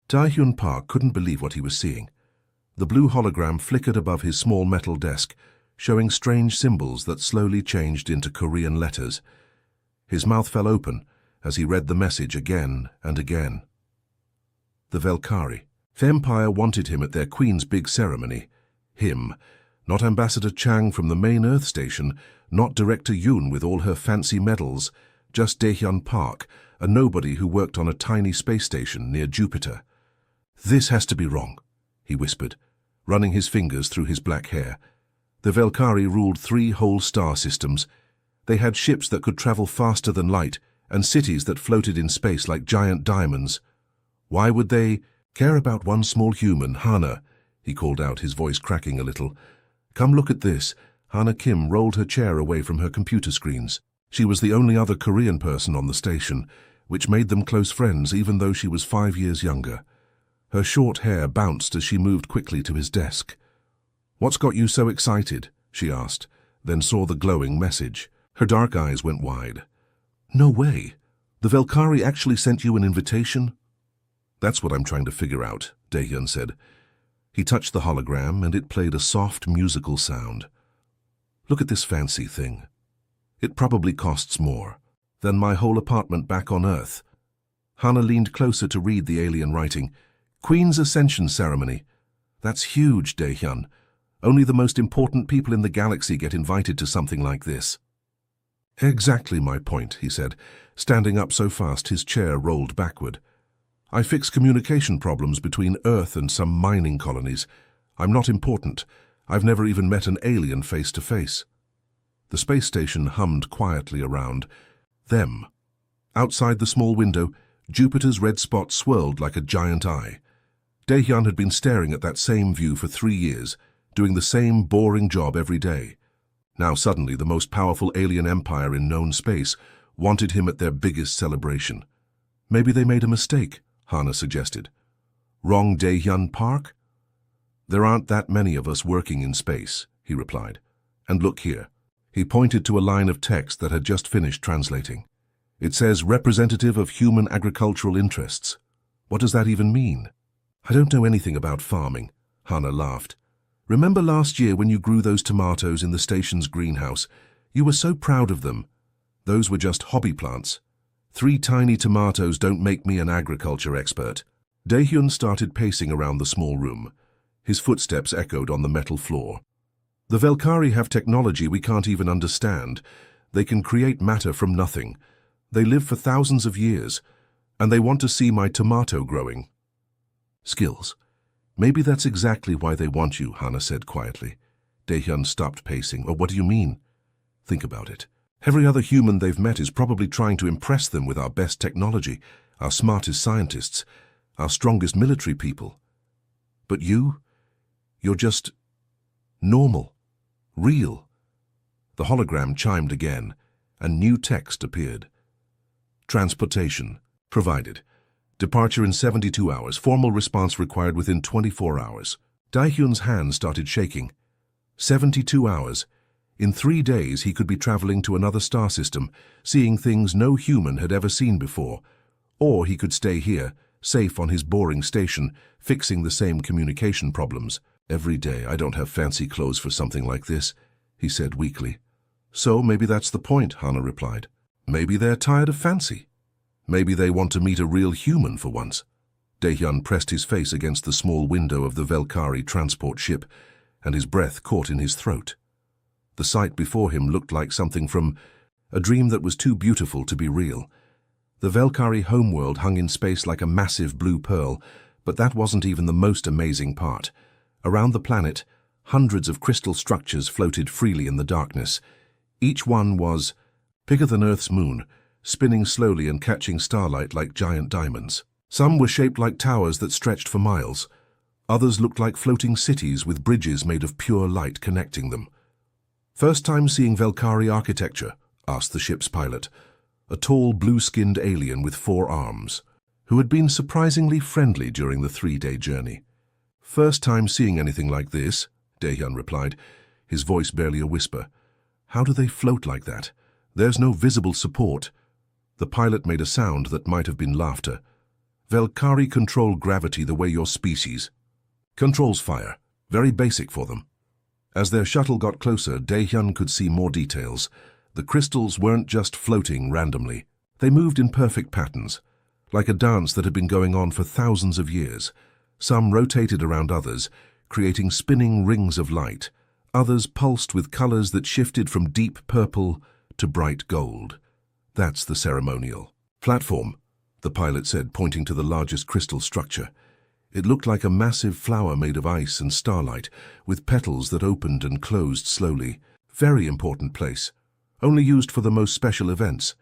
Tae-hyun Park couldn't believe what he was seeing. The blue hologram flickered above his small metal desk, showing strange symbols that slowly changed into Korean letters. His mouth fell open as he read the message again and again. The Valkyrie. The Empire wanted him at their Queen's big ceremony. Him, not Ambassador Chang from the main Earth station, not Director Yoon with all her fancy medals, just Tae-hyun Park, a nobody who worked on a tiny space station near Jupiter. "This has to be wrong," he whispered, running his fingers through his black hair. The Valkyrie ruled 3 whole star systems. They had ships that could travel faster than light and cities that floated in space like giant diamonds. Why would they care about one small human, Hana? He called out, his voice cracking a little. "Come look at this." Hana Kim rolled her chair away from her computer screens. She was the only other Korean person on the station, which made them close friends even though she was 5 years younger. Her short hair bounced as she moved quickly to his desk. "What's got you so excited?" she asked, then saw the glowing message. Her dark eyes went wide. "No way. The Valkyrie actually sent you an invitation?" "That's what I'm trying to figure out," Tae-hyun said. He touched the hologram and it played a soft musical sound. "Look at this fancy thing. It probably costs more than my whole apartment back on Earth." Hana leaned closer to read the alien writing. "Queen's Ascension Ceremony. That's huge, Tae-hyun. Only the most important people in the galaxy get invited to something like this." "Exactly my point," he said, standing up so fast his chair rolled backward. "I fix communication problems between Earth and some mining colonies. I'm not important. I've never even met an alien face to face." The space station hummed quietly around them. Outside the small window, Jupiter's red spot swirled like a giant eye. Tae-hyun had been staring at that same view for 3 years, doing the same boring job every day. Now suddenly the most powerful alien empire in known space wanted him at their biggest celebration. "Maybe they made a mistake," Hana suggested. "Wrong Tae-hyun Park?" "There aren't that many of us working in space," he replied. "And look here." He pointed to a line of text that had just finished translating. "It says representative of human agricultural interests. What does that even mean?" "I don't know anything about farming," Hana laughed. "Remember last year when you grew those tomatoes in the station's greenhouse? You were so proud of them. Those were just hobby plants. 3 tiny tomatoes don't make me an agriculture expert." Tae-hyun started pacing around the small room. His footsteps echoed on the metal floor. "The Valkyrie have technology we can't even understand. They can create matter from nothing. They live for thousands of years, and they want to see my tomato growing." "Skills. Maybe that's exactly why they want you," Hana said quietly. Tae-hyun stopped pacing. "Oh, what do you mean?" "Think about it. Every other human they've met is probably trying to impress them with our best technology, our smartest scientists, our strongest military people. But you're just normal, real." The hologram chimed again, and new text appeared. "Transportation provided. Departure in 72 hours. Formal response required within 24 hours. Tae-hyun's hand started shaking. 72 hours. In 3 days he could be traveling to another star system, seeing things no human had ever seen before. Or he could stay here, safe on his boring station, fixing the same communication problems. "Every day I don't have fancy clothes for something like this," he said weakly. "So maybe that's the point," Hana replied. "Maybe they're tired of fancy. Maybe they want to meet a real human for once." Tae-hyun pressed his face against the small window of the Valkyrie transport ship, and his breath caught in his throat. The sight before him looked like something from a dream that was too beautiful to be real. The Valkyrie homeworld hung in space like a massive blue pearl, but that wasn't even the most amazing part. Around the planet, hundreds of crystal structures floated freely in the darkness. Each one was bigger than Earth's moon, spinning slowly and catching starlight like giant diamonds. Some were shaped like towers that stretched for miles. Others looked like floating cities with bridges made of pure light connecting them. "First time seeing Valkyrie architecture?" asked the ship's pilot, a tall blue-skinned alien with 4 arms, who had been surprisingly friendly during the 3-day journey. "First time seeing anything like this," Tae-hyun replied, his voice barely a whisper. "How do they float like that? There's no visible support." The pilot made a sound that might have been laughter. Velkari control gravity the way your species controls fire. Very basic for them. As their shuttle got closer, Daehyun could see more details. The crystals weren't just floating randomly. They moved in perfect patterns, like a dance that had been going on for thousands of years. Some rotated around others, creating spinning rings of light. Others pulsed with colors that shifted from deep purple to bright gold. That's the ceremonial platform, the pilot said, pointing to the largest crystal structure. It looked like a massive flower made of ice and starlight, with petals that opened and closed slowly. Very important place, only used for the most special events.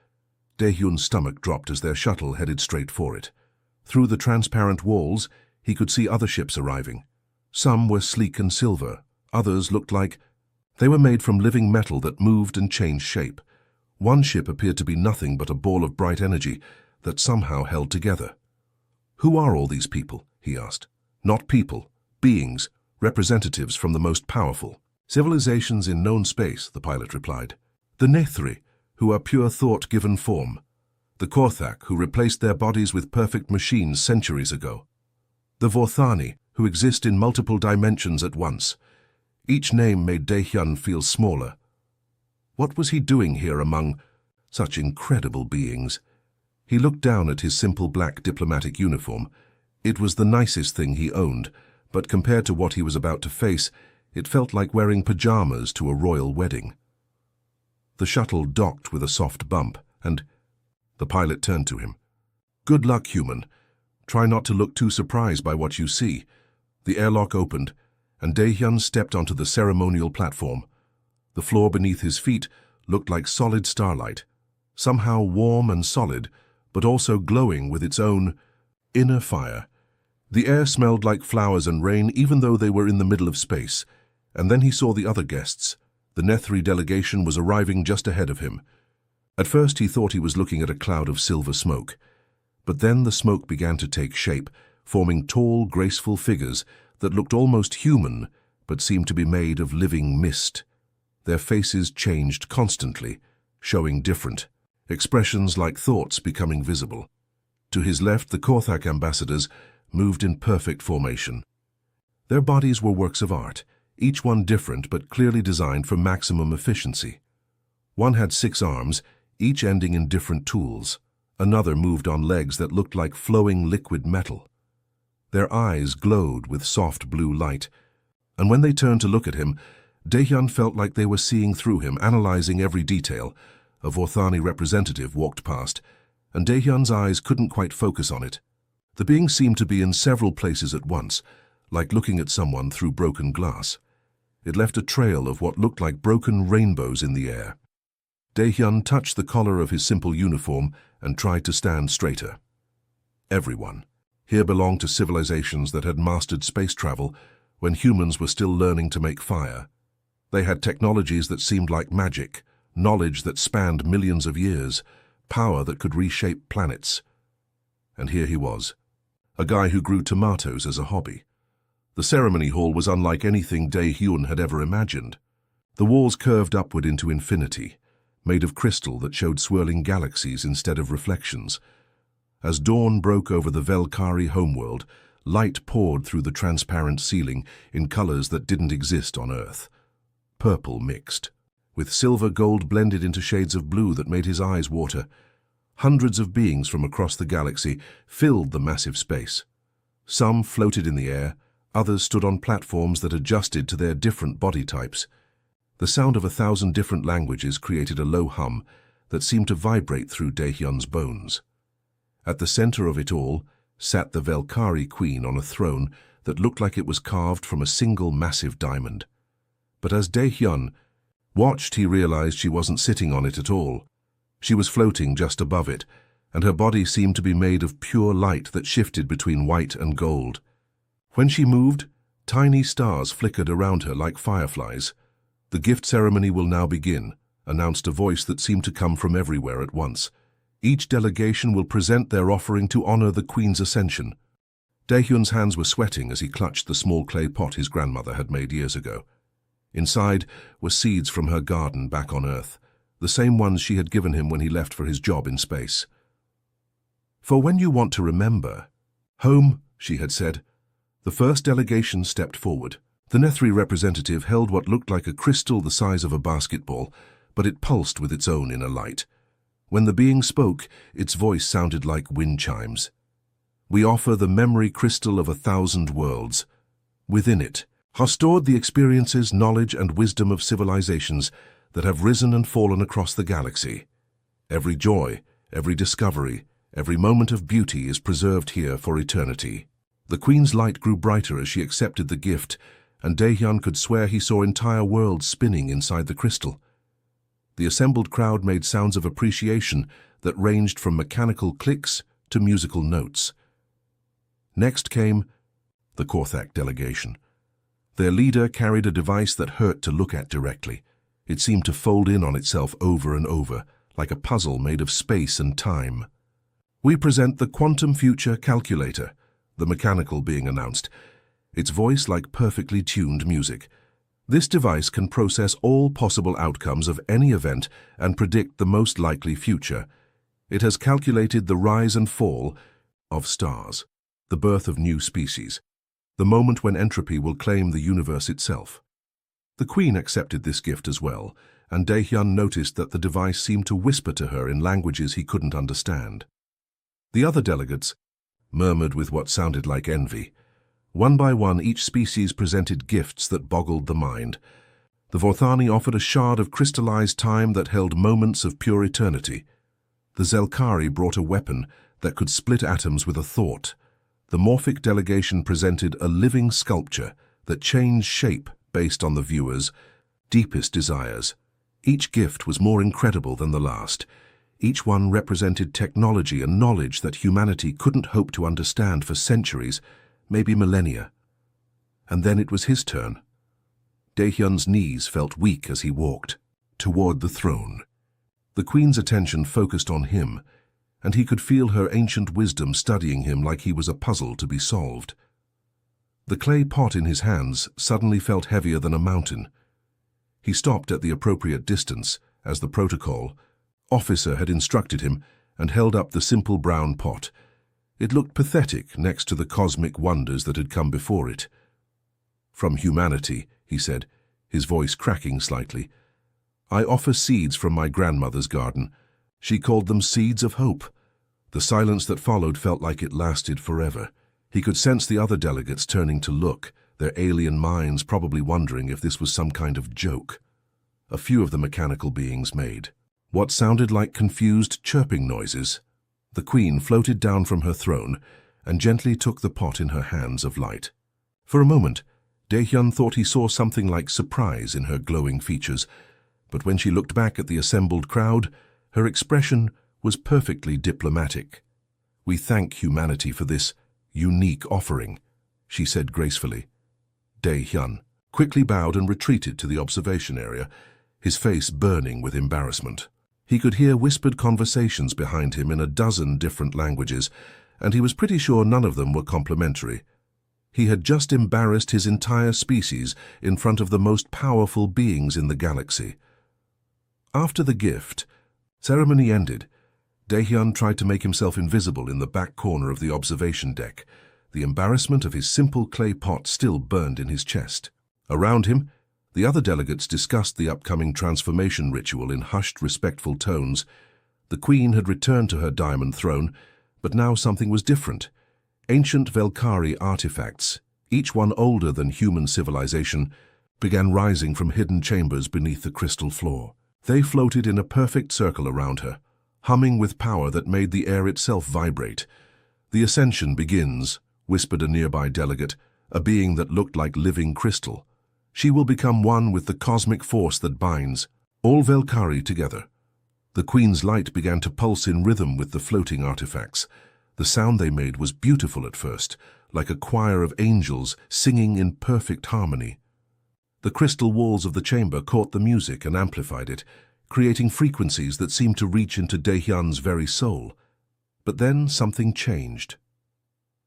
Daehyun's stomach dropped as their shuttle headed straight for it. Through the transparent walls, he could see other ships arriving. Some were sleek and silver, others looked like they were made from living metal that moved and changed shape. One ship appeared to be nothing but a ball of bright energy that somehow held together. "Who are all these people?" he asked. "Not people, beings, representatives from the most powerful civilizations in known space," the pilot replied. "The Nethri, who are pure thought given form. The Korthak, who replaced their bodies with perfect machines centuries ago. The Vorthani, who exist in multiple dimensions at once." Each name made Daehyun feel smaller. What was he doing here among such incredible beings? He looked down at his simple black diplomatic uniform. It was the nicest thing he owned, but compared to what he was about to face, it felt like wearing pajamas to a royal wedding. The shuttle docked with a soft bump, and the pilot turned to him. "Good luck, human. Try not to look too surprised by what you see." The airlock opened, and Daehyun stepped onto the ceremonial platform. The floor beneath his feet looked like solid starlight, somehow warm and solid, but also glowing with its own inner fire. The air smelled like flowers and rain, even though they were in the middle of space. And then he saw the other guests. The Nethri delegation was arriving just ahead of him. At first he thought he was looking at a cloud of silver smoke. But then the smoke began to take shape, forming tall, graceful figures that looked almost human, but seemed to be made of living mist. Their faces changed constantly, showing different expressions like thoughts becoming visible. To his left, the Korthak ambassadors moved in perfect formation. Their bodies were works of art, each one different but clearly designed for maximum efficiency. One had 6 arms, each ending in different tools. Another moved on legs that looked like flowing liquid metal. Their eyes glowed with soft blue light, and when they turned to look at him, Daehyun felt like they were seeing through him, analyzing every detail. A Vorthani representative walked past, and Daehyun's eyes couldn't quite focus on it. The being seemed to be in several places at once, like looking at someone through broken glass. It left a trail of what looked like broken rainbows in the air. Daehyun touched the collar of his simple uniform and tried to stand straighter. Everyone here belonged to civilizations that had mastered space travel when humans were still learning to make fire. They had technologies that seemed like magic, knowledge that spanned millions of years, power that could reshape planets. And here he was, a guy who grew tomatoes as a hobby. The ceremony hall was unlike anything Daehyun had ever imagined. The walls curved upward into infinity, made of crystal that showed swirling galaxies instead of reflections. As dawn broke over the Velkari homeworld, light poured through the transparent ceiling in colors that didn't exist on Earth. Purple mixed, with silver gold blended into shades of blue that made his eyes water. Hundreds of beings from across the galaxy filled the massive space. Some floated in the air, others stood on platforms that adjusted to their different body types. The sound of 1,000 different languages created a low hum that seemed to vibrate through Daehyun's bones. At the center of it all sat the Velkari queen on a throne that looked like it was carved from a single massive diamond. But as Daehyun watched, he realized she wasn't sitting on it at all. She was floating just above it, and her body seemed to be made of pure light that shifted between white and gold. When she moved, tiny stars flickered around her like fireflies. "The gift ceremony will now begin," announced a voice that seemed to come from everywhere at once. "Each delegation will present their offering to honor the Queen's ascension." Daehyun's hands were sweating as he clutched the small clay pot his grandmother had made years ago. Inside were seeds from her garden back on Earth, the same ones she had given him when he left for his job in space. "For when you want to remember," "Home," she had said. The first delegation stepped forward. The Nethri representative held what looked like a crystal the size of a basketball, but it pulsed with its own inner light. When the being spoke, its voice sounded like wind chimes. "We offer the memory crystal of 1,000 worlds. Within it are stored the experiences, knowledge, and wisdom of civilizations that have risen and fallen across the galaxy. Every joy, every discovery, every moment of beauty is preserved here for eternity." The Queen's light grew brighter as she accepted the gift, and Daehyun could swear he saw entire worlds spinning inside the crystal. The assembled crowd made sounds of appreciation that ranged from mechanical clicks to musical notes. Next came the Korthak delegation. Their leader carried a device that hurt to look at directly. It seemed to fold in on itself over and over, like a puzzle made of space and time. "We present the Quantum Future Calculator," the mechanical being announced, its voice like perfectly tuned music. "This device can process all possible outcomes of any event and predict the most likely future. It has calculated the rise and fall of stars, the birth of new species, the moment when entropy will claim the universe itself." The Queen accepted this gift as well, and Daehyun noticed that the device seemed to whisper to her in languages he couldn't understand. The other delegates murmured with what sounded like envy. One by one, each species presented gifts that boggled the mind. The Vorthani offered a shard of crystallized time that held moments of pure eternity. The Zelkari brought a weapon that could split atoms with a thought. The Morphic delegation presented a living sculpture that changed shape based on the viewer's deepest desires. Each gift was more incredible than the last. Each one represented technology and knowledge that humanity couldn't hope to understand for centuries, maybe millennia. And then it was his turn. Daehyun's knees felt weak as he walked toward the throne. The Queen's attention focused on him, and he could feel her ancient wisdom studying him like he was a puzzle to be solved. The clay pot in his hands suddenly felt heavier than a mountain. He stopped at the appropriate distance, as the protocol officer had instructed him, and held up the simple brown pot. It looked pathetic next to the cosmic wonders that had come before it. "From humanity," he said, his voice cracking slightly. "I offer seeds from my grandmother's garden. She called them seeds of hope." The silence that followed felt like it lasted forever. He could sense the other delegates turning to look, their alien minds probably wondering if this was some kind of joke. A few of the mechanical beings made what sounded like confused chirping noises. The Queen floated down from her throne and gently took the pot in her hands of light. For a moment, Daehyun thought he saw something like surprise in her glowing features, but when she looked back at the assembled crowd, her expression was perfectly diplomatic. "We thank humanity for this unique offering," she said gracefully. Daehyun quickly bowed and retreated to the observation area, his face burning with embarrassment. He could hear whispered conversations behind him in a dozen different languages, and he was pretty sure none of them were complimentary. He had just embarrassed his entire species in front of the most powerful beings in the galaxy. After the gift ceremony ended, Daehyun tried to make himself invisible in the back corner of the observation deck. The embarrassment of his simple clay pot still burned in his chest. Around him, the other delegates discussed the upcoming transformation ritual in hushed, respectful tones. The Queen had returned to her diamond throne, but now something was different. Ancient Velkari artifacts, each one older than human civilization, began rising from hidden chambers beneath the crystal floor. They floated in a perfect circle around her, humming with power that made the air itself vibrate. "The ascension begins," whispered a nearby delegate, a being that looked like living crystal. "She will become one with the cosmic force that binds all Velkari together." The Queen's light began to pulse in rhythm with the floating artifacts. The sound they made was beautiful at first, like a choir of angels singing in perfect harmony. The crystal walls of the chamber caught the music and amplified it, creating frequencies that seemed to reach into Daehyun's very soul. But then something changed.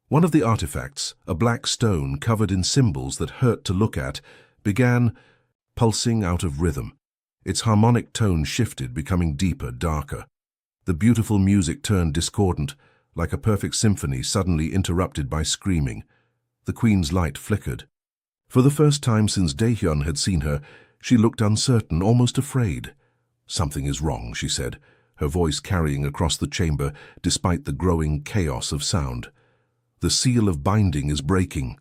One of the artifacts, a black stone covered in symbols that hurt to look at, began pulsing out of rhythm. Its harmonic tone shifted, becoming deeper, darker. The beautiful music turned discordant, like a perfect symphony suddenly interrupted by screaming. The Queen's light flickered. For the first time since Daehyun had seen her, she looked uncertain, almost afraid. "Something is wrong," she said, her voice carrying across the chamber despite the growing chaos of sound. "The seal of binding is breaking."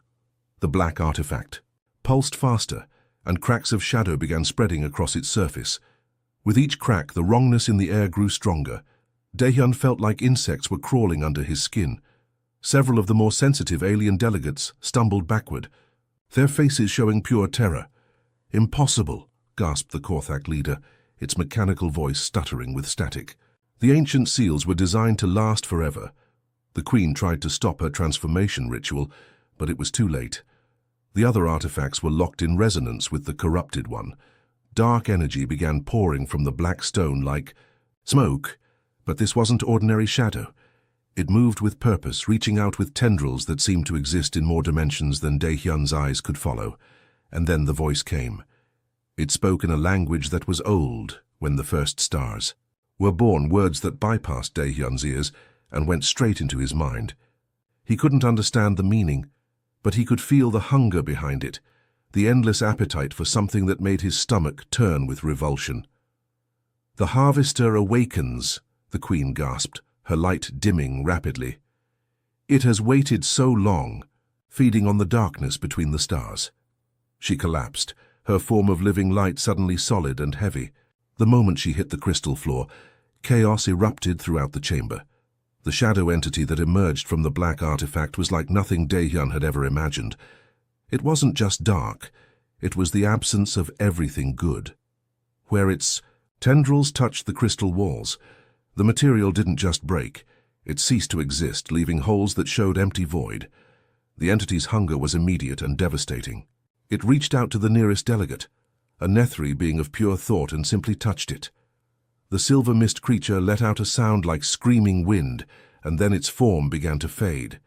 The black artifact pulsed faster, and cracks of shadow began spreading across its surface. With each crack, the wrongness in the air grew stronger. Daehyun felt like insects were crawling under his skin. Several of the more sensitive alien delegates stumbled backward, their faces showing pure terror. "Impossible," gasped the Korthak leader, its mechanical voice stuttering with static. The ancient seals were designed to last forever. The Queen tried to stop her transformation ritual, but it was too late. The other artifacts were locked in resonance with the corrupted one. Dark energy began pouring from the black stone like smoke, but this wasn't ordinary shadow. It moved with purpose, reaching out with tendrils that seemed to exist in more dimensions than Daehyun's eyes could follow. And then the voice came. It spoke in a language that was old when the first stars were born, words that bypassed Daehyun's ears and went straight into his mind. He couldn't understand the meaning, but he could feel the hunger behind it, the endless appetite for something that made his stomach turn with revulsion. "The Harvester awakens," the Queen gasped, her light dimming rapidly. "It has waited so long, feeding on the darkness between the stars." She collapsed, her form of living light suddenly solid and heavy. The moment she hit the crystal floor, chaos erupted throughout the chamber. The shadow entity that emerged from the black artifact was like nothing Daehyun had ever imagined. It wasn't just dark, it was the absence of everything good. Where its tendrils touched the crystal walls, the material didn't just break, it ceased to exist, leaving holes that showed empty void. The entity's hunger was immediate and devastating. It reached out to the nearest delegate, a Nethri being of pure thought, and simply touched it. The silver mist creature let out a sound like screaming wind, and then its form began to fade.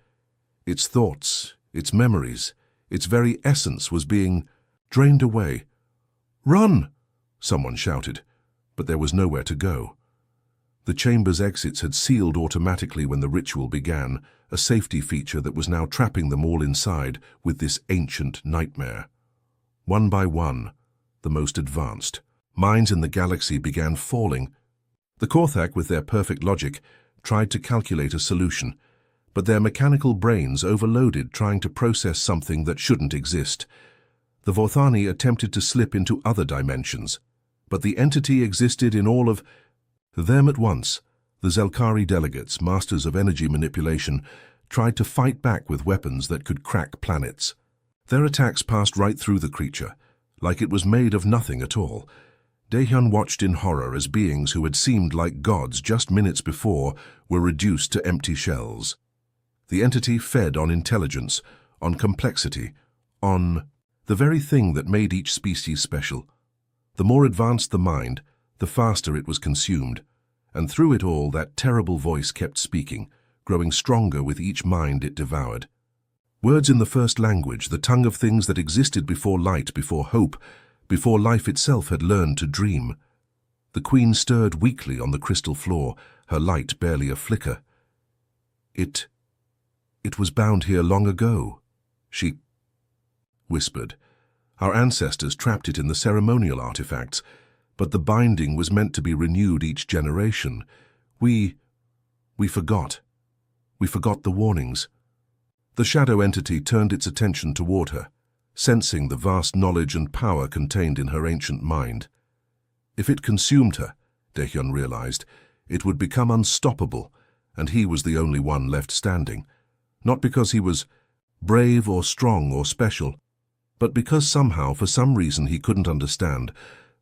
Its thoughts, its memories, its very essence was being drained away. "Run!" someone shouted, but there was nowhere to go. The chamber's exits had sealed automatically when the ritual began, a safety feature that was now trapping them all inside with this ancient nightmare. One by one, the most advanced minds in the galaxy began falling. The Korthak, with their perfect logic, tried to calculate a solution, but their mechanical brains overloaded trying to process something that shouldn't exist. The Vorthani attempted to slip into other dimensions, but the entity existed in all of them at once. The Zelkari delegates, masters of energy manipulation, tried to fight back with weapons that could crack planets. Their attacks passed right through the creature, like it was made of nothing at all. Daehyun watched in horror as beings who had seemed like gods just minutes before were reduced to empty shells. The entity fed on intelligence, on complexity, on the very thing that made each species special. The more advanced the mind, the faster it was consumed, and through it all that terrible voice kept speaking, growing stronger with each mind it devoured. Words in the first language, the tongue of things that existed before light, before hope, before life itself had learned to dream. The Queen stirred weakly on the crystal floor, her light barely a flicker. It was bound here long ago," she whispered. "Our ancestors trapped it in the ceremonial artifacts, but the binding was meant to be renewed each generation. We forgot. We forgot the warnings." The shadow entity turned its attention toward her, sensing the vast knowledge and power contained in her ancient mind. If it consumed her, Daehyun realized, it would become unstoppable, and he was the only one left standing. Not because he was brave or strong or special, but because somehow, for some reason he couldn't understand,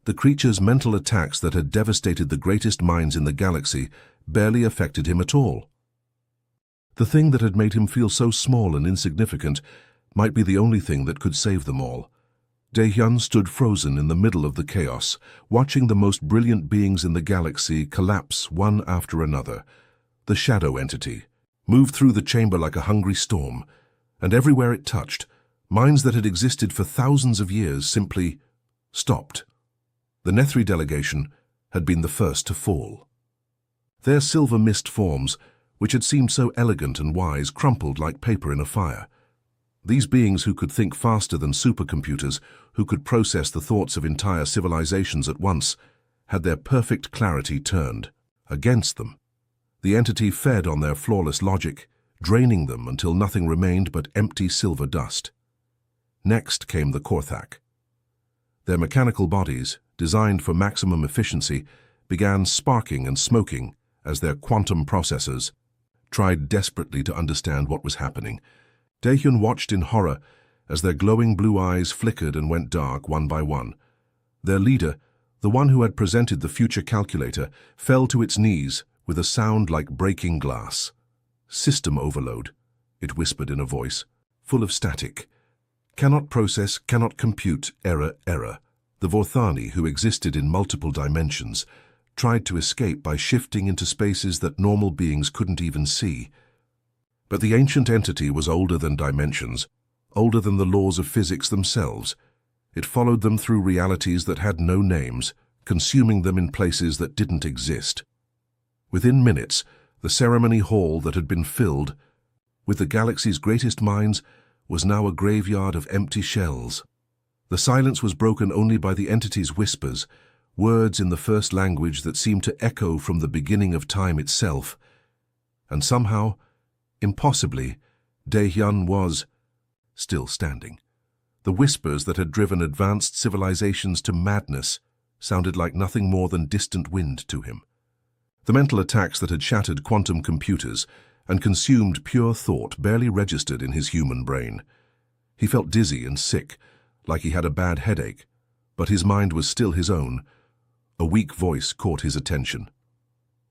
the creature's mental attacks that had devastated the greatest minds in the galaxy barely affected him at all. The thing that had made him feel so small and insignificant might be the only thing that could save them all. Daehyun stood frozen in the middle of the chaos, watching the most brilliant beings in the galaxy collapse one after another. The shadow entity moved through the chamber like a hungry storm, and everywhere it touched, minds that had existed for thousands of years simply stopped. The Nethri delegation had been the first to fall. Their silver mist forms, which had seemed so elegant and wise, crumpled like paper in a fire. These beings who could think faster than supercomputers, who could process the thoughts of entire civilizations at once, had their perfect clarity turned against them. The entity fed on their flawless logic, draining them until nothing remained but empty silver dust. Next came the Korthak. Their mechanical bodies, designed for maximum efficiency, began sparking and smoking as their quantum processors tried desperately to understand what was happening. Daehyun watched in horror as their glowing blue eyes flickered and went dark one by one. Their leader, the one who had presented the future calculator, fell to its knees with a sound like breaking glass. "System overload," it whispered in a voice, full of static. "Cannot process, cannot compute, error, error." The Vorthani, who existed in multiple dimensions, tried to escape by shifting into spaces that normal beings couldn't even see. But the ancient entity was older than dimensions, older than the laws of physics themselves. It followed them through realities that had no names, consuming them in places that didn't exist. Within minutes, the ceremony hall that had been filled with the galaxy's greatest minds was now a graveyard of empty shells. The silence was broken only by the entity's whispers, words in the first language that seemed to echo from the beginning of time itself. And somehow, impossibly, Daehyun was still standing. The whispers that had driven advanced civilizations to madness sounded like nothing more than distant wind to him. The mental attacks that had shattered quantum computers and consumed pure thought barely registered in his human brain. He felt dizzy and sick, like he had a bad headache, but his mind was still his own. A weak voice caught his attention.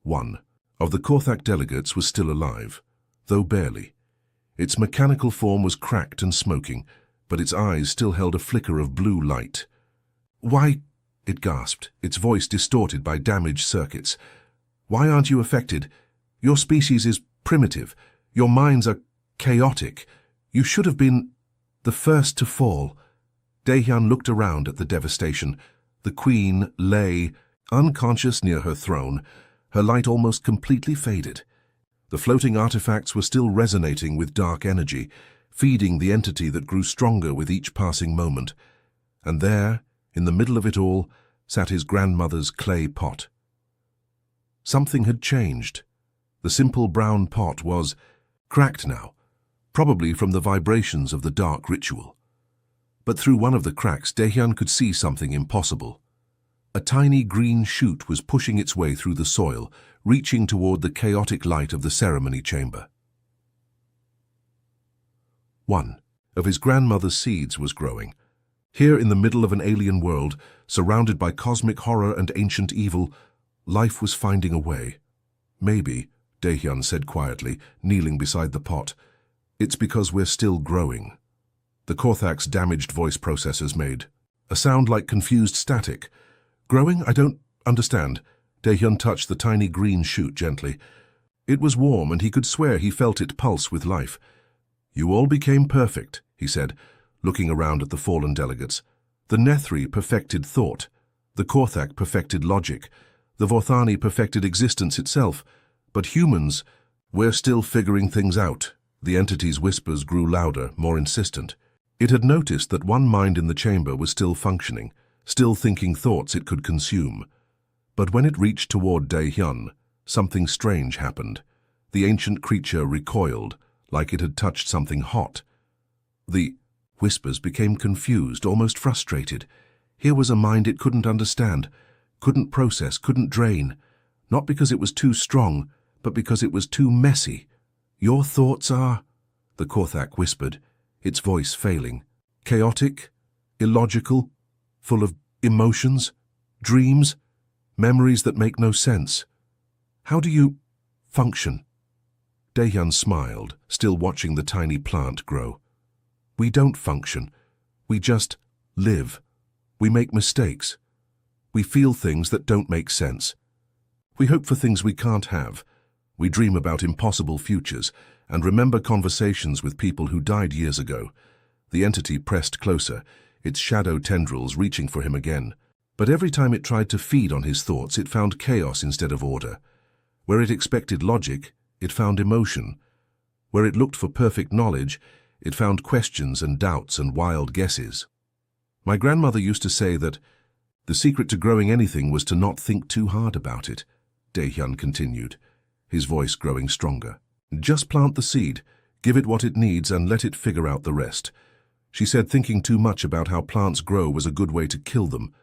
One of the Korthak delegates was still alive, though barely. Its mechanical form was cracked and smoking, but its eyes still held a flicker of blue light. "Why," it gasped, its voice distorted by damaged circuits. "Why aren't you affected? Your species is primitive. Your minds are chaotic. You should have been the first to fall." Daehyun looked around at the devastation. The queen lay unconscious near her throne, her light almost completely faded. The floating artifacts were still resonating with dark energy, feeding the entity that grew stronger with each passing moment. And there, in the middle of it all, sat his grandmother's clay pot. Something had changed. The simple brown pot was cracked now, probably from the vibrations of the dark ritual. But through one of the cracks, Daehyun could see something impossible. A tiny green shoot was pushing its way through the soil, reaching toward the chaotic light of the ceremony chamber. One of his grandmother's seeds was growing. Here in the middle of an alien world, surrounded by cosmic horror and ancient evil, life was finding a way. "Maybe," Daehyun said quietly, kneeling beside the pot, "it's because we're still growing." The Korthak's damaged voice processors made a sound like confused static. "Growing? I don't understand." Daehyun touched the tiny green shoot gently. It was warm, and he could swear he felt it pulse with life. "You all became perfect," he said, looking around at the fallen delegates. "The Nethri perfected thought. The Korthak perfected logic. The Vorthani perfected existence itself. But humans, we're still figuring things out." The entity's whispers grew louder, more insistent. It had noticed that one mind in the chamber was still functioning, still thinking thoughts it could consume. But when it reached toward Daehyun, something strange happened. The ancient creature recoiled, like it had touched something hot. The whispers became confused, almost frustrated. Here was a mind it couldn't understand, couldn't process, couldn't drain. Not because it was too strong, but because it was too messy. "Your thoughts are," the Korthak whispered, its voice failing, "chaotic, illogical, full of emotions, dreams, memories that make no sense. How do you function?" Daehyun smiled, still watching the tiny plant grow. "We don't function. We just live. We make mistakes. We feel things that don't make sense. We hope for things we can't have. We dream about impossible futures and remember conversations with people who died years ago." The entity pressed closer, its shadow tendrils reaching for him again. But every time it tried to feed on his thoughts, it found chaos instead of order. Where it expected logic, it found emotion. Where it looked for perfect knowledge, it found questions and doubts and wild guesses. My grandmother used to say that the secret to growing anything was to not think too hard about it, Dae-hyun continued, his voice growing stronger. Just plant the seed, give it what it needs, and let it figure out the rest. She said thinking too much about how plants grow was a good way to kill them.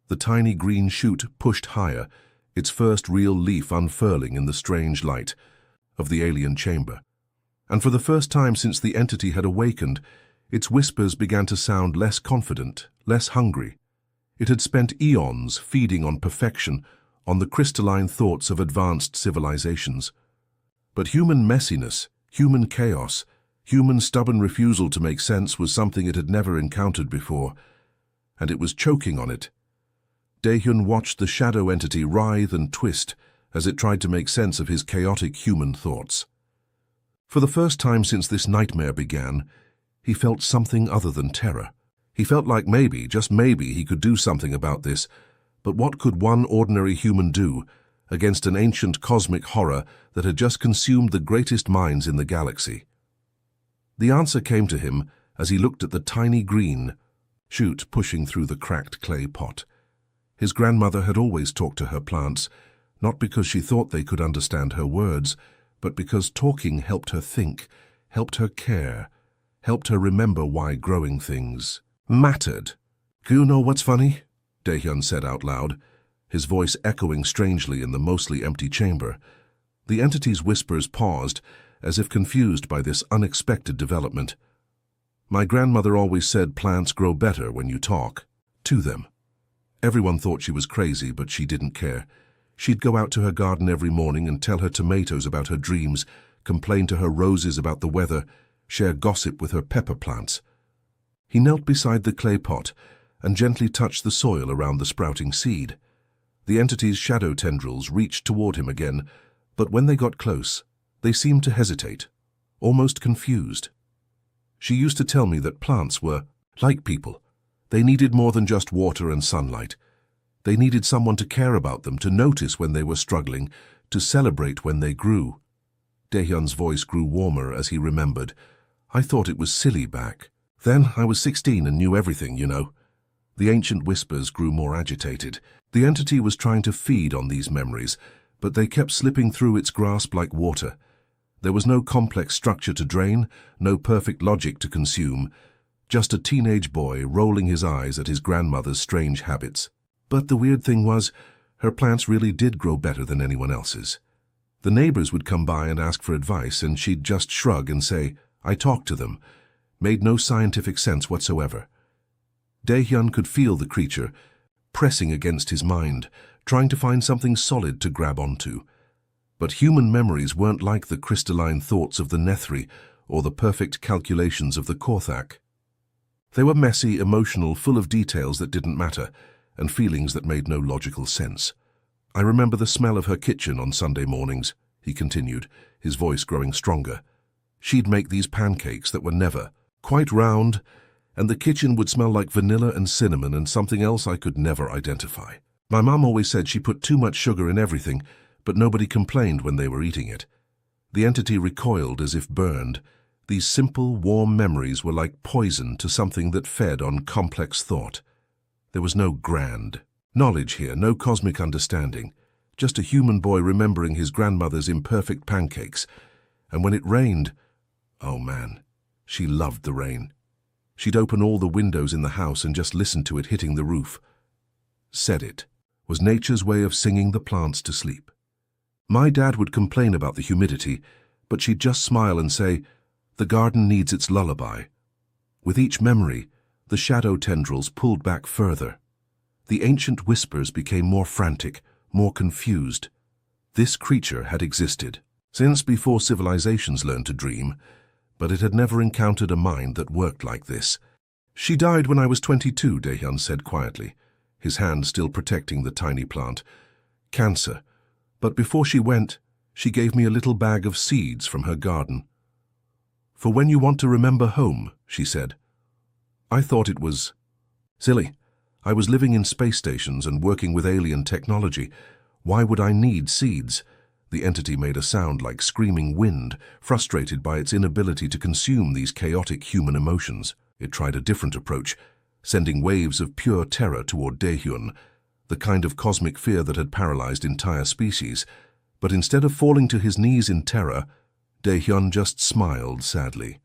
The tiny green shoot pushed higher, its first real leaf unfurling in the strange light of the alien chamber. And for the first time since the entity had awakened, its whispers began to sound less confident, less hungry. It had spent eons feeding on perfection, on the crystalline thoughts of advanced civilizations. But human messiness, human chaos, human stubborn refusal to make sense was something it had never encountered before, and it was choking on it. Dae-hyun watched the shadow entity writhe and twist as it tried to make sense of his chaotic human thoughts. For the first time since this nightmare began, he felt something other than terror. He felt like maybe, just maybe, he could do something about this, but what could one ordinary human do against an ancient cosmic horror that had just consumed the greatest minds in the galaxy? The answer came to him as he looked at the tiny green shoot pushing through the cracked clay pot. His grandmother had always talked to her plants, not because she thought they could understand her words, but because talking helped her think, helped her care, helped her remember why growing things mattered. "Do you know what's funny?" Dae-hyun said out loud, his voice echoing strangely in the mostly empty chamber. The entity's whispers paused, as if confused by this unexpected development. "My grandmother always said plants grow better when you talk to them." Everyone thought she was crazy, but she didn't care. She'd go out to her garden every morning and tell her tomatoes about her dreams, complain to her roses about the weather, share gossip with her pepper plants. He knelt beside the clay pot and gently touched the soil around the sprouting seed. The entity's shadow tendrils reached toward him again, but when they got close, they seemed to hesitate, almost confused. She used to tell me that plants were like people. They needed more than just water and sunlight. They needed someone to care about them, to notice when they were struggling, to celebrate when they grew. Dae-hyun's voice grew warmer as he remembered. "I thought it was silly back then. I was 16 and knew everything, you know." The ancient whispers grew more agitated. The entity was trying to feed on these memories, but they kept slipping through its grasp like water. There was no complex structure to drain, no perfect logic to consume, just a teenage boy rolling his eyes at his grandmother's strange habits. But the weird thing was, her plants really did grow better than anyone else's. The neighbors would come by and ask for advice, and she'd just shrug and say, "I talked to them." Made no scientific sense whatsoever. Dae-hyun could feel the creature pressing against his mind, trying to find something solid to grab onto. But human memories weren't like the crystalline thoughts of the Nethri or the perfect calculations of the Korthak. They were messy, emotional, full of details that didn't matter, and feelings that made no logical sense. "I remember the smell of her kitchen on Sunday mornings," he continued, his voice growing stronger. "She'd make these pancakes that were never quite round, and the kitchen would smell like vanilla and cinnamon and something else I could never identify. My mom always said she put too much sugar in everything, but nobody complained when they were eating it." The entity recoiled as if burned. These simple, warm memories were like poison to something that fed on complex thought. There was no grand knowledge here, no cosmic understanding, just a human boy remembering his grandmother's imperfect pancakes. And when it rained, oh man, she loved the rain. She'd open all the windows in the house and just listen to it hitting the roof. Said it was nature's way of singing the plants to sleep. My dad would complain about the humidity, but she'd just smile and say, "The garden needs its lullaby." With each memory, the shadow tendrils pulled back further. The ancient whispers became more frantic, more confused. This creature had existed since before civilizations learned to dream, but it had never encountered a mind that worked like this. "She died when I was 22, Dae-hyun said quietly, his hand still protecting the tiny plant. "Cancer. But before she went, she gave me a little bag of seeds from her garden. 'For when you want to remember home,' she said." I thought it was silly. I was living in space stations and working with alien technology. Why would I need seeds? The entity made a sound like screaming wind, frustrated by its inability to consume these chaotic human emotions. It tried a different approach, sending waves of pure terror toward Daehyun, the kind of cosmic fear that had paralyzed entire species. But instead of falling to his knees in terror, Daehyun just smiled sadly.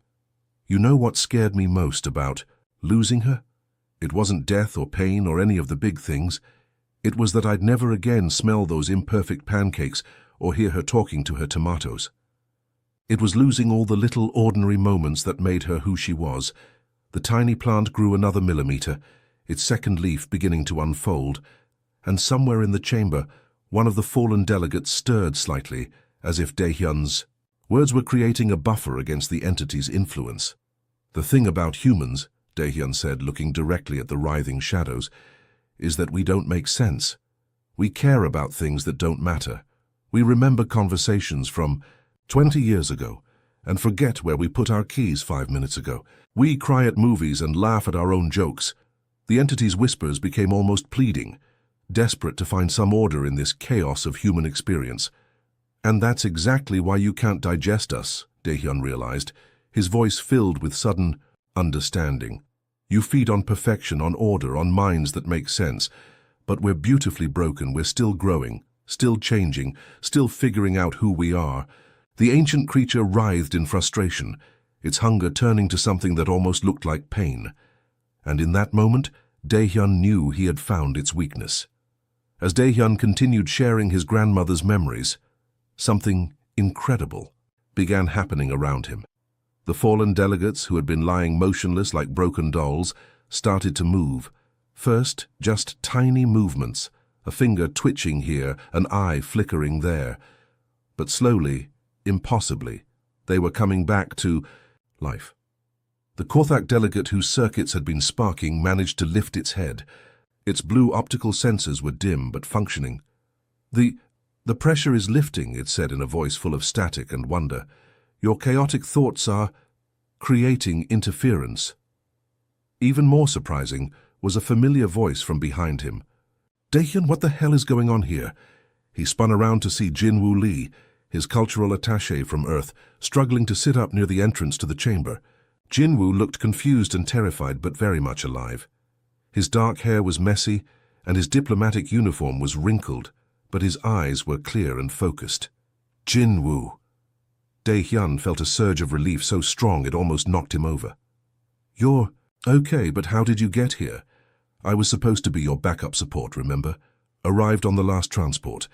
You know what scared me most about losing her? It wasn't death or pain or any of the big things. It was that I'd never again smell those imperfect pancakes or hear her talking to her tomatoes. It was losing all the little ordinary moments that made her who she was. The tiny plant grew another millimeter, its second leaf beginning to unfold, and somewhere in the chamber, one of the fallen delegates stirred slightly, as if Daehyun's words were creating a buffer against the entity's influence. The thing about humans, Daehyun said, looking directly at the writhing shadows, is that we don't make sense. We care about things that don't matter. We remember conversations from 20 years ago and forget where we put our keys 5 minutes ago. We cry at movies and laugh at our own jokes. The entity's whispers became almost pleading, desperate to find some order in this chaos of human experience. And that's exactly why you can't digest us, Daehyun realized, his voice filled with sudden understanding. You feed on perfection, on order, on minds that make sense. But we're beautifully broken. We're still growing, still changing, still figuring out who we are. The ancient creature writhed in frustration, its hunger turning to something that almost looked like pain. And in that moment, Daehyun knew he had found its weakness. As Daehyun continued sharing his grandmother's memories, something incredible began happening around him. The fallen delegates, who had been lying motionless like broken dolls, started to move. First, just tiny movements, a finger twitching here, an eye flickering there. But slowly, impossibly, they were coming back to life. The Korthak delegate, whose circuits had been sparking, managed to lift its head. Its blue optical sensors were dim but functioning. The pressure is lifting, it said in a voice full of static and wonder. Your chaotic thoughts are creating interference. Even more surprising was a familiar voice from behind him. Daehyun, what the hell is going on here? He spun around to see Jinwoo Lee, his cultural attaché from Earth, struggling to sit up near the entrance to the chamber. Jinwoo looked confused and terrified, but very much alive. His dark hair was messy, and his diplomatic uniform was wrinkled, but his eyes were clear and focused. Jinwoo. Daehyun felt a surge of relief so strong it almost knocked him over. You're okay, but how did you get here? I was supposed to be your backup support, remember? Arrived on the last transport.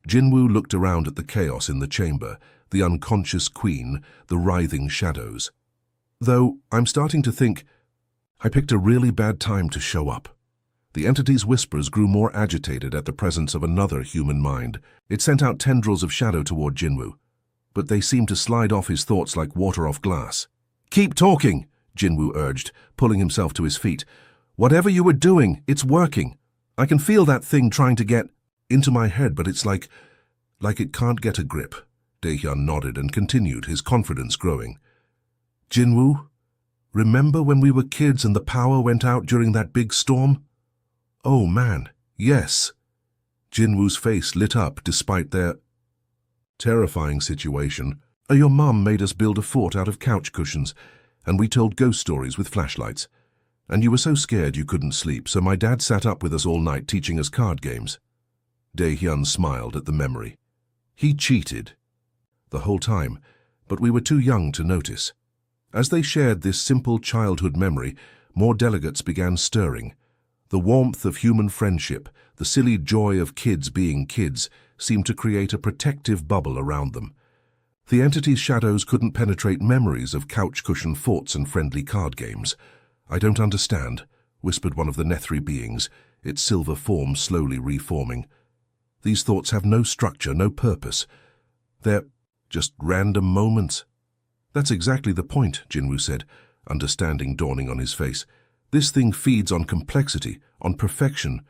Jinwoo looked around at the chaos in the chamber, the unconscious queen, the writhing shadows. Though I'm starting to think I picked a really bad time to show up. The entity's whispers grew more agitated at the presence of another human mind. It sent out tendrils of shadow toward Jinwoo, but they seemed to slide off his thoughts like water off glass. Keep talking, Jinwoo urged, pulling himself to his feet. Whatever you were doing, it's working. I can feel that thing trying to get into my head, but it's like it can't get a grip. Daehyun nodded and continued, his confidence growing. Jinwoo, remember when we were kids and the power went out during that big storm? Oh man, yes. Jinwoo's face lit up despite their terrifying situation. Your mum made us build a fort out of couch cushions, and we told ghost stories with flashlights. And you were so scared you couldn't sleep, so my dad sat up with us all night teaching us card games. Daehyun smiled at the memory. He cheated the whole time, but we were too young to notice. As they shared this simple childhood memory, more delegates began stirring. The warmth of human friendship, the silly joy of kids being kids, seemed to create a protective bubble around them. The entity's shadows couldn't penetrate memories of couch cushion forts and friendly card games. I don't understand, whispered one of the Nethri beings, its silver form slowly reforming. These thoughts have no structure, no purpose. They're just random moments. That's exactly the point, Jinwoo said, understanding dawning on his face. This thing feeds on complexity, on perfection,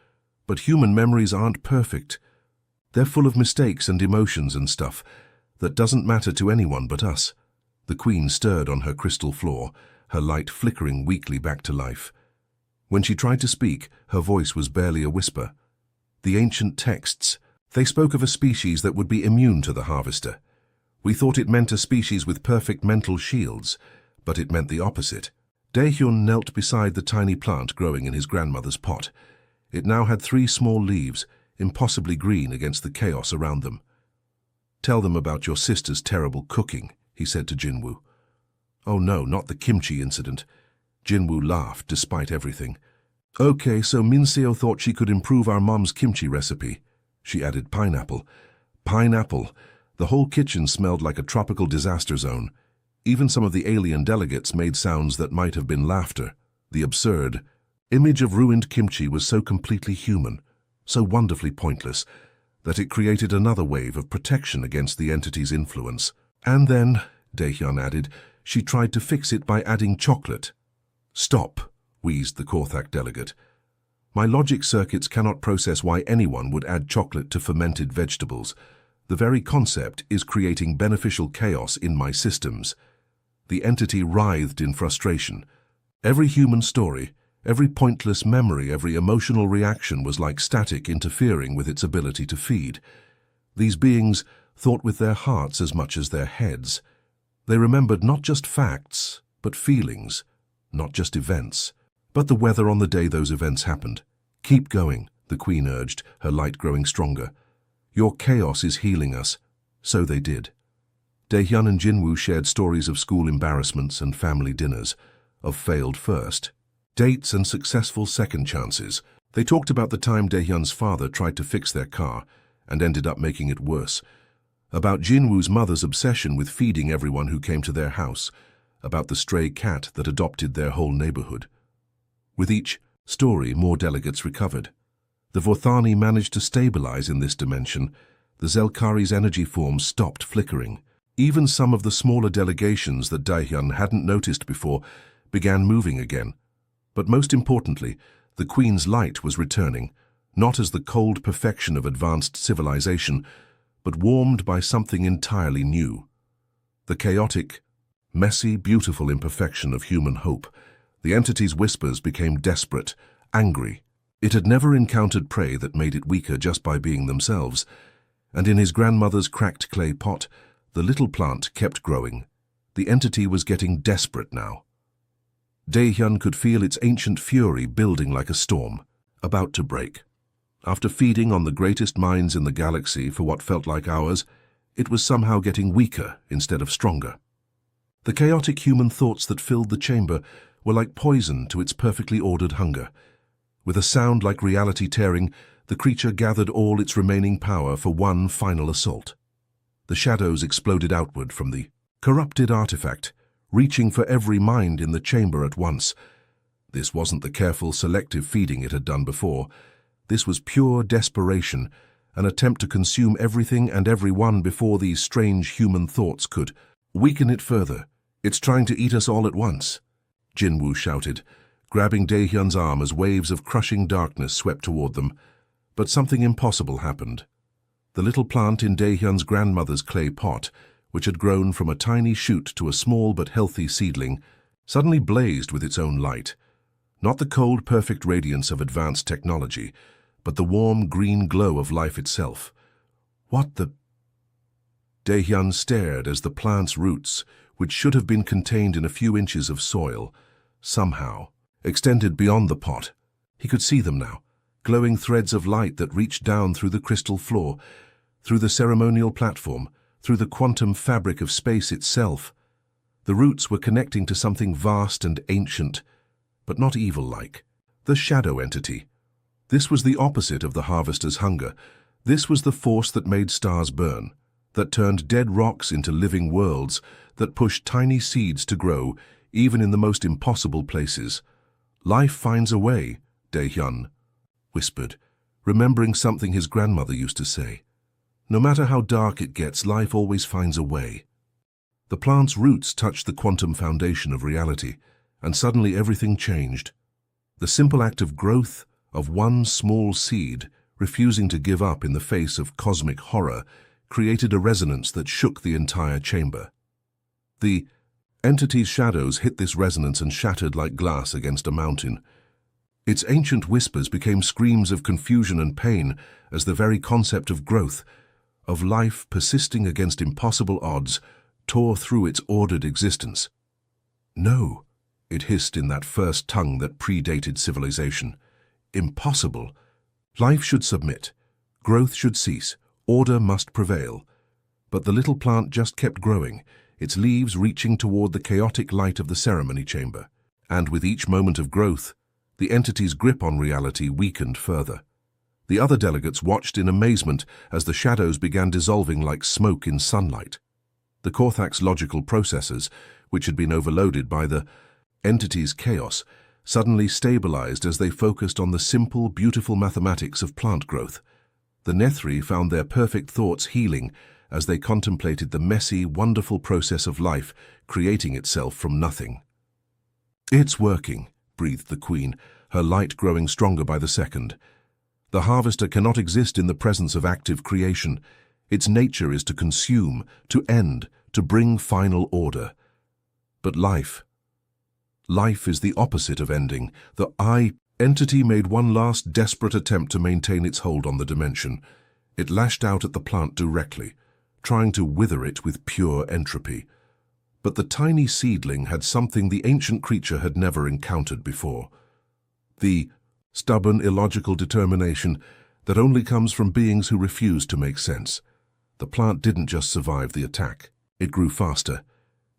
but human memories aren't perfect. They're full of mistakes and emotions and stuff that doesn't matter to anyone but us. The queen stirred on her crystal floor, her light flickering weakly back to life. When she tried to speak, her voice was barely a whisper. The ancient texts, They spoke of a species that would be immune to the harvester. We thought it meant a species with perfect mental shields, but it meant the opposite. Daehyun knelt beside the tiny plant growing in his grandmother's pot. It now had 3 small leaves, impossibly green against the chaos around them. "Tell them about your sister's terrible cooking," he said to Jinwoo. "Oh no, not the kimchi incident." Jinwoo laughed despite everything. "Okay, so Minseo thought she could improve our mom's kimchi recipe." She added pineapple. Pineapple! The whole kitchen smelled like a tropical disaster zone. Even some of the alien delegates made sounds that might have been laughter. The absurd image of ruined kimchi was so completely human, so wonderfully pointless, that it created another wave of protection against the entity's influence. "And then," Daehyun added, "she tried to fix it by adding chocolate." "Stop," wheezed the Korthak delegate. "My logic circuits cannot process why anyone would add chocolate to fermented vegetables. The very concept is creating beneficial chaos in my systems." The entity writhed in frustration. Every human story, every pointless memory, every emotional reaction was like static interfering with its ability to feed. These beings thought with their hearts as much as their heads. They remembered not just facts, but feelings, not just events, but the weather on the day those events happened. "Keep going," the Queen urged, her light growing stronger. "Your chaos is healing us." So they did. Daehyun and Jinwoo shared stories of school embarrassments and family dinners, of failed first dates and successful second chances. They talked about the time Daehyun's father tried to fix their car and ended up making it worse, about Jinwoo's mother's obsession with feeding everyone who came to their house, about the stray cat that adopted their whole neighborhood. With each story, more delegates recovered. The Vorthani managed to stabilize in this dimension. The Zelkari's energy forms stopped flickering. Even some of the smaller delegations that Daehyun hadn't noticed before began moving again. But most importantly, the Queen's light was returning, not as the cold perfection of advanced civilization, but warmed by something entirely new. The chaotic, messy, beautiful imperfection of human hope. The entity's whispers became desperate, angry. It had never encountered prey that made it weaker just by being themselves, and in his grandmother's cracked clay pot, the little plant kept growing. The entity was getting desperate now. Daehyun could feel its ancient fury building like a storm, about to break. After feeding on the greatest minds in the galaxy for what felt like hours, it was somehow getting weaker instead of stronger. The chaotic human thoughts that filled the chamber were like poison to its perfectly ordered hunger. With a sound like reality tearing, the creature gathered all its remaining power for one final assault. The shadows exploded outward from the corrupted artifact, reaching for every mind in the chamber at once. This wasn't the careful, selective feeding it had done before. This was pure desperation, an attempt to consume everything and everyone before these strange human thoughts could weaken it further. "It's trying to eat us all at once," Jinwoo shouted, grabbing Daehyun's arm as waves of crushing darkness swept toward them. But something impossible happened. The little plant in Daehyun's grandmother's clay pot, which had grown from a tiny shoot to a small but healthy seedling, suddenly blazed with its own light. Not the cold, perfect radiance of advanced technology, but the warm, green glow of life itself. "What the—" Daehyun stared as the plant's roots, which should have been contained in a few inches of soil, somehow extended beyond the pot. He could see them now, glowing threads of light that reached down through the crystal floor, through the ceremonial platform, through the quantum fabric of space itself. The roots were connecting to something vast and ancient, but not evil-like. The shadow entity. This was the opposite of the harvester's hunger. This was the force that made stars burn, that turned dead rocks into living worlds, that pushed tiny seeds to grow, even in the most impossible places. "Life finds a way," Daehyun whispered, remembering something his grandmother used to say. "No matter how dark it gets, life always finds a way." The plant's roots touched the quantum foundation of reality, and suddenly everything changed. The simple act of growth, of one small seed, refusing to give up in the face of cosmic horror, created a resonance that shook the entire chamber. The entity's shadows hit this resonance and shattered like glass against a mountain. Its ancient whispers became screams of confusion and pain as the very concept of growth, of life persisting against impossible odds, tore through its ordered existence. "No," it hissed in that first tongue that predated civilization. "Impossible. Life should submit. Growth should cease. Order must prevail." But the little plant just kept growing, its leaves reaching toward the chaotic light of the ceremony chamber. And with each moment of growth, the entity's grip on reality weakened further. The other delegates watched in amazement as the shadows began dissolving like smoke in sunlight. The Korthak's logical processors, which had been overloaded by the entity's chaos, suddenly stabilized as they focused on the simple, beautiful mathematics of plant growth. The Nethri found their perfect thoughts healing as they contemplated the messy, wonderful process of life creating itself from nothing. "It's working," breathed the Queen, her light growing stronger by the second. "The harvester cannot exist in the presence of active creation. Its nature is to consume, to end, to bring final order. But life is the opposite of ending. The entity made one last desperate attempt to maintain its hold on the dimension. It lashed out at the plant directly, trying to wither it with pure entropy. But the tiny seedling had something the ancient creature had never encountered before. The stubborn, illogical determination that only comes from beings who refuse to make sense. The plant didn't just survive the attack. It grew faster.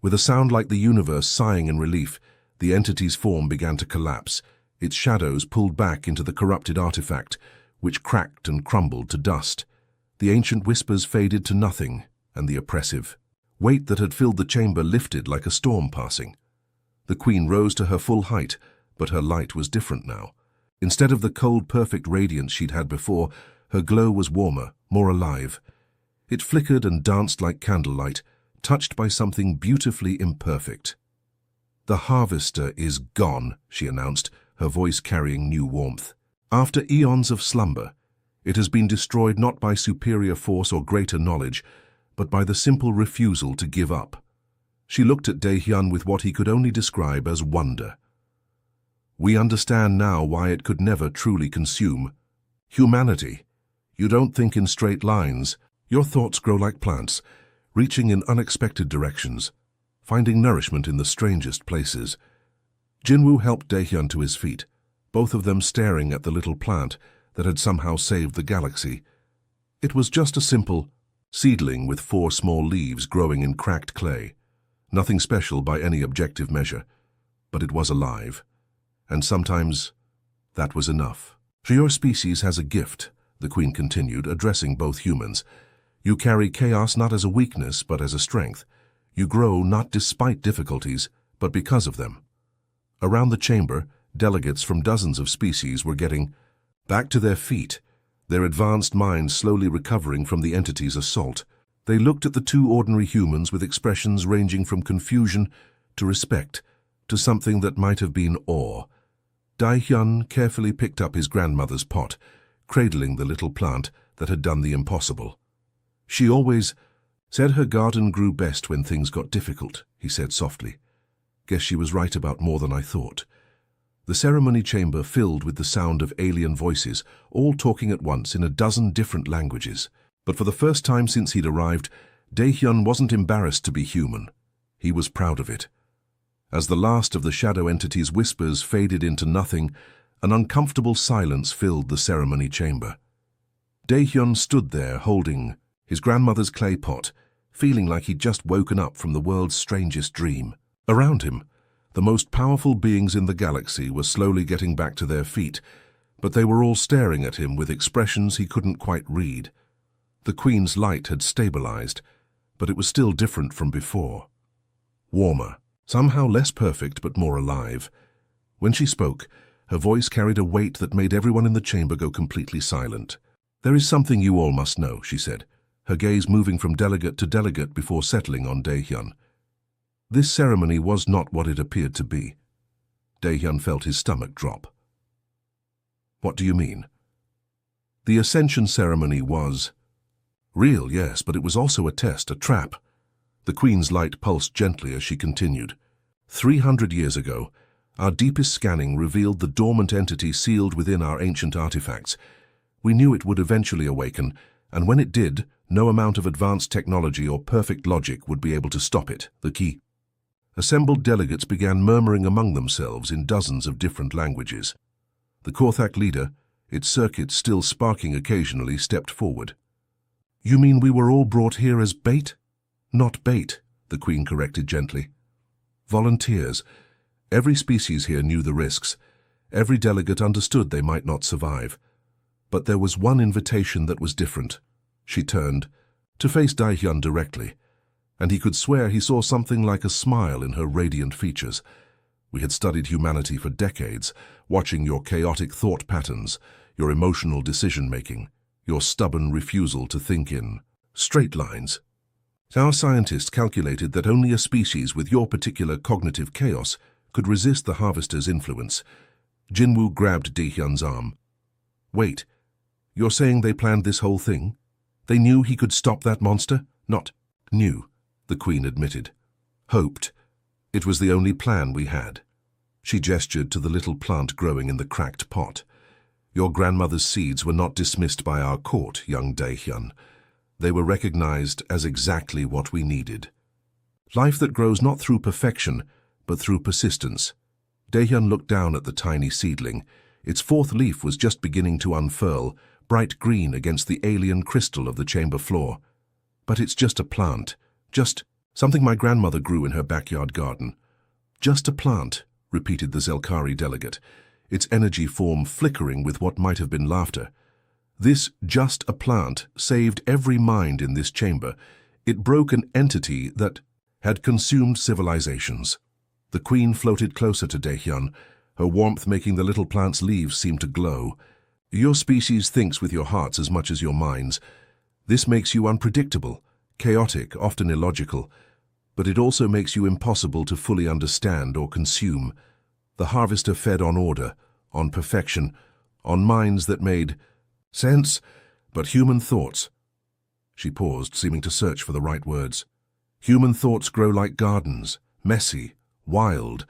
With a sound like the universe sighing in relief, the entity's form began to collapse, its shadows pulled back into the corrupted artifact, which cracked and crumbled to dust. The ancient whispers faded to nothing, and the oppressive weight that had filled the chamber lifted like a storm passing. The Queen rose to her full height, but her light was different now. Instead of the cold, perfect radiance she'd had before, her glow was warmer, more alive. It flickered and danced like candlelight, touched by something beautifully imperfect. "The harvester is gone," she announced, her voice carrying new warmth. "After eons of slumber, it has been destroyed not by superior force or greater knowledge, but by the simple refusal to give up." She looked at Daehyun with what he could only describe as wonder. "We understand now why it could never truly consume humanity. You don't think in straight lines. Your thoughts grow like plants, reaching in unexpected directions, finding nourishment in the strangest places." Jinwoo helped Daehyun to his feet, both of them staring at the little plant that had somehow saved the galaxy. It was just a simple seedling with 4 small leaves growing in cracked clay. Nothing special by any objective measure, but it was alive. And sometimes that was enough. "Your species has a gift," the Queen continued, addressing both humans. "You carry chaos not as a weakness, but as a strength. You grow not despite difficulties, but because of them." Around the chamber, delegates from dozens of species were getting back to their feet, their advanced minds slowly recovering from the entity's assault. They looked at the 2 ordinary humans with expressions ranging from confusion to respect, to something that might have been awe. Daehyun carefully picked up his grandmother's pot, cradling the little plant that had done the impossible. "She always said her garden grew best when things got difficult," he said softly. "Guess she was right about more than I thought." The ceremony chamber filled with the sound of alien voices, all talking at once in a dozen different languages. But for the first time since he'd arrived, Daehyun wasn't embarrassed to be human. He was proud of it. As the last of the shadow entity's whispers faded into nothing, an uncomfortable silence filled the ceremony chamber. Daehyun stood there holding his grandmother's clay pot, feeling like he'd just woken up from the world's strangest dream. Around him, the most powerful beings in the galaxy were slowly getting back to their feet, but they were all staring at him with expressions he couldn't quite read. The Queen's light had stabilized, but it was still different from before. Warmer, somehow less perfect but more alive. When she spoke, her voice carried a weight that made everyone in the chamber go completely silent. "There is something you all must know," she said, her gaze moving from delegate to delegate before settling on Daehyun. This ceremony was not what it appeared to be. Daehyun felt his stomach drop. "What do you mean?" "The ascension ceremony was real, yes, but it was also a test, a trap." The Queen's light pulsed gently as she continued. 300 years ago, Our deepest scanning revealed the dormant entity sealed within our ancient artifacts. We knew it would eventually awaken, and when it did, no amount of advanced technology or perfect logic would be able to stop it. The key. Assembled delegates began murmuring among themselves in dozens of different languages. The Korthak leader, its circuits still sparking occasionally, stepped forward. "You mean we were all brought here as bait?" "Not bait," the Queen corrected gently. "Volunteers. Every species here knew the risks. Every delegate understood they might not survive. But there was one invitation that was different." She turned, to face Daehyun directly, and he could swear he saw something like a smile in her radiant features. "We had studied humanity for decades, watching your chaotic thought patterns, your emotional decision-making, your stubborn refusal to think in straight lines. Our scientists calculated that only a species with your particular cognitive chaos could resist the Harvester's influence." Jinwoo grabbed Daehyun's arm. "Wait, you're saying they planned this whole thing? They knew he could stop that monster?" "Not knew," the Queen admitted. "Hoped. It was the only plan we had." She gestured to the little plant growing in the cracked pot. "Your grandmother's seeds were not dismissed by our court, young Daehyun. They were recognized as exactly what we needed. Life that grows not through perfection, but through persistence." Daehyun looked down at the tiny seedling. Its fourth leaf was just beginning to unfurl, bright green against the alien crystal of the chamber floor. "But it's just a plant. Just something my grandmother grew in her backyard garden." "Just a plant," repeated the Zelkari delegate, its energy form flickering with what might have been laughter. "This just a plant saved every mind in this chamber. It broke an entity that had consumed civilizations." The Queen floated closer to Daehyun, her warmth making the little plant's leaves seem to glow. "Your species thinks with your hearts as much as your minds. This makes you unpredictable, chaotic, often illogical, but it also makes you impossible to fully understand or consume. The Harvester fed on order, on perfection, on minds that made sense, but human thoughts." She paused, seeming to search for the right words. "Human thoughts grow like gardens, messy, wild,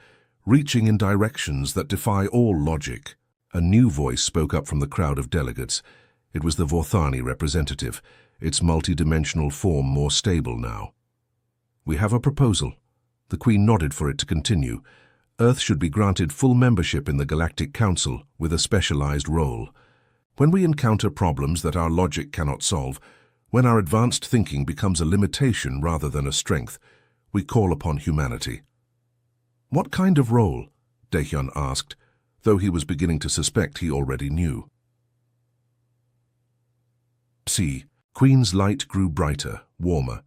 reaching in directions that defy all logic." A new voice spoke up from the crowd of delegates. It was the Vorthani representative, its multi-dimensional form more stable now. "We have a proposal." The Queen nodded for it to continue. "Earth should be granted full membership in the Galactic Council with a specialized role. When we encounter problems that our logic cannot solve, when our advanced thinking becomes a limitation rather than a strength, we call upon humanity." "What kind of role?" Daehyun asked, though he was beginning to suspect he already knew. "See." Queen's light grew brighter, warmer.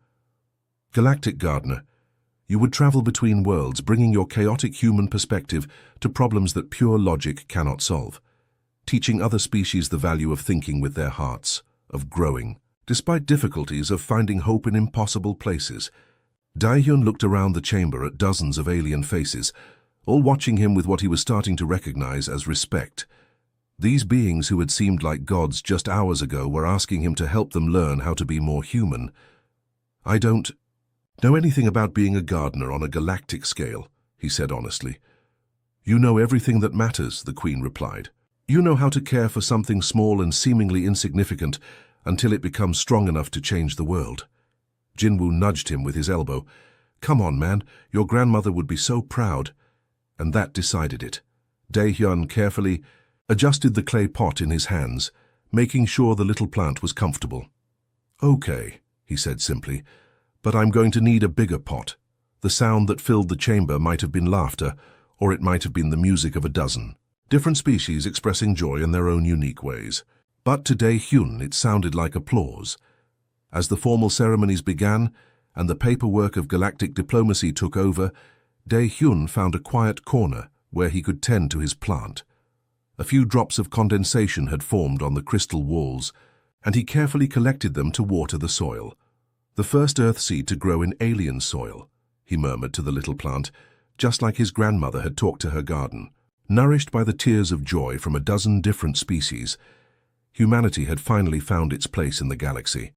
"Galactic Gardener, you would travel between worlds, bringing your chaotic human perspective to problems that pure logic cannot solve, teaching other species the value of thinking with their hearts, of growing, despite difficulties, of finding hope in impossible places." Daehyun looked around the chamber at dozens of alien faces, all watching him with what he was starting to recognize as respect. These beings who had seemed like gods just hours ago were asking him to help them learn how to be more human. "I don't know anything about being a gardener on a galactic scale," he said honestly. "You know everything that matters," the Queen replied. "You know how to care for something small and seemingly insignificant until it becomes strong enough to change the world." Jinwoo nudged him with his elbow. "Come on, man, your grandmother would be so proud." And that decided it. Daehyun carefully adjusted the clay pot in his hands, making sure the little plant was comfortable. "Okay," he said simply, "but I'm going to need a bigger pot." The sound that filled the chamber might have been laughter, or it might have been the music of a dozen, different species expressing joy in their own unique ways. But to Daehyun it sounded like applause. As the formal ceremonies began and the paperwork of galactic diplomacy took over, Daehyun found a quiet corner where he could tend to his plant. A few drops of condensation had formed on the crystal walls, and he carefully collected them to water the soil. "The first earth seed to grow in alien soil," he murmured to the little plant, just like his grandmother had talked to her garden. Nourished by the tears of joy from a dozen different species, humanity had finally found its place in the galaxy.